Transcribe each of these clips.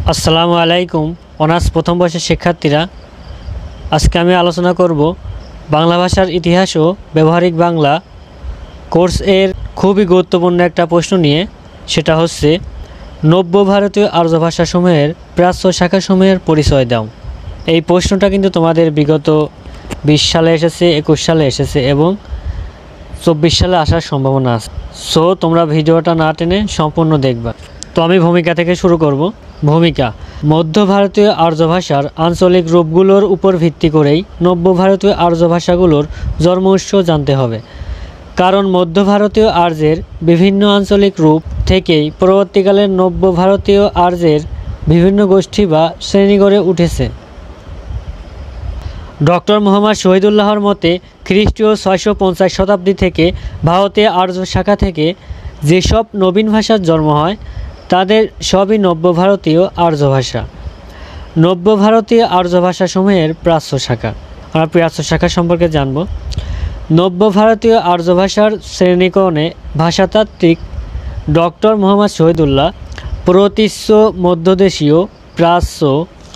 আসসালামু আলাইকুম। অনার্স প্রথম বর্ষের শিক্ষার্থীরা, আজকে আমি আলোচনা করব বাংলা ভাষার ইতিহাস ও ব্যবহারিক বাংলা কোর্স এর খুবই গুরুত্বপূর্ণ একটা প্রশ্ন নিয়ে। সেটা হচ্ছে নব্য ভারতীয় আর্য ভাষাসমূহের প্রাচ্য শাখাসমূহের পরিচয় দাও। এই প্রশ্নটা কিন্তু তোমাদের বিগত 20 সালে এসেছে, 21 সালে এসেছে এবং 24 সালে আসার সম্ভাবনা আছে। সো তোমরা ভিডিওটা না টেনে সম্পূর্ণ দেখবা। তো আমি ভূমিকা থেকে শুরু করব। ভূমিকা: মধ্য ভারতীয় আর্য ভাষার আঞ্চলিক রূপগুলোর উপর ভিত্তি করেই নব্য ভারতীয় আর্য ভাষাগুলোর জন্ম উৎস জানতে হবে। কারণ মধ্য ভারতীয় আর্যের বিভিন্ন আঞ্চলিক রূপ থেকেই পরবর্তীকালে নব্য ভারতীয় আর্যের বিভিন্ন গোষ্ঠী বা শ্রেণী গড়ে উঠেছে। ডক্টর মোহাম্মদ শহীদুল্লাহর মতে খ্রিস্টীয় 650 শতাব্দী থেকে ভারতীয় আর্য শাখা থেকে যেসব নবীন ভাষার জন্ম হয় তাদের সবই নব্য ভারতীয় আর্য ভাষা। নব্য ভারতীয় আর্য ভাষাসমূহের প্রাচ্য শাখা। আমরা প্রাচ্য শাখা সম্পর্কে জানব। নব্য ভারতীয় আর্য ভাষার শ্রেণীকরণে ভাষাতাত্ত্বিক ডক্টর মোহাম্মদ শহীদুল্লাহ প্রতীচ্য মধ্যদেশীয়, প্রাচ্য,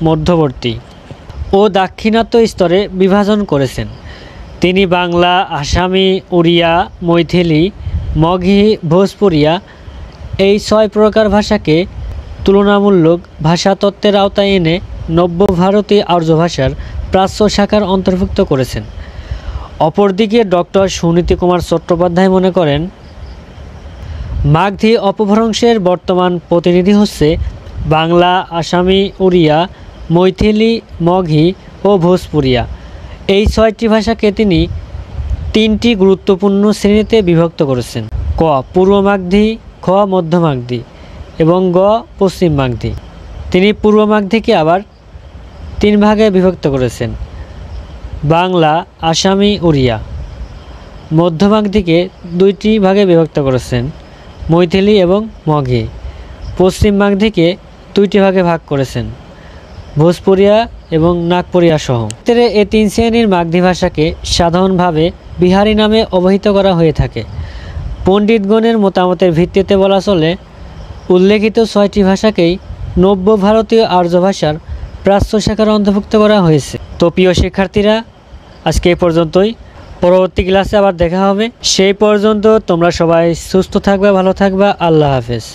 মধ্যবর্তী ও দাক্ষিণাত্য স্তরে বিভাজন করেছেন। তিনি বাংলা, আসামি, উড়িয়া, মৈথিলি, মগহি, ভোজপুরিয়া এই 6 প্রকার ভাষাকে তুলনামূলক ভাষাতত্ত্বের আওতায় এনে নব্য ভারতীয় আর্য ভাষার প্রাচ্য শাখার অন্তর্ভুক্ত করেছেন। অপরদিকে ডক্টর সুনীতি কুমার চট্টোপাধ্যায় মনে করেন মাগধী অপভ্রংশের বর্তমান প্রতিনিধি হচ্ছে বাংলা, আসামি, উড়িয়া, মৈথিলি, মগহি ও ভোজপুরিয়া। এই 6টি ভাষাকে তিনি 3টি গুরুত্বপূর্ণ শ্রেণীতে বিভক্ত করেছেন: ক পূর্ব মাগধী, খ মধ্য মাগধী এবং গ পশ্চিম মাগধী। তিনি পূর্ব মাগধীকে আবার 3 ভাগে বিভক্ত করেছেন: বাংলা, আসামি, উড়িয়া। মধ্য মাগধীকে 2টি ভাগে বিভক্ত করেছেন: মৈথিলি এবং মগহি। পশ্চিম মাগধীকে 2টি ভাগে ভাগ করেছেন: ভোজপুরিয়া এবং নাগপুরিয়া সহ। এই 3 শ্রেণীর মাগধী ভাষাকে সাধারণভাবে বিহারি নামে অভিহিত করা হয়ে থাকে। পণ্ডিতগণের মতামতের ভিত্তিতে বলা চলে উল্লেখিত 6টি ভাষাকেই নব্য ভারতীয় আর্য ভাষার প্রাচ্য শাখার অন্তর্ভুক্ত করা হয়েছে। তো প্রিয় শিক্ষার্থীরা, আজকে এই পর্যন্তই। পরবর্তী ক্লাসে আবার দেখা হবে। সেই পর্যন্ত তোমরা সবাই সুস্থ থাকবে, ভালো থাকবে। আল্লাহ হাফেজ।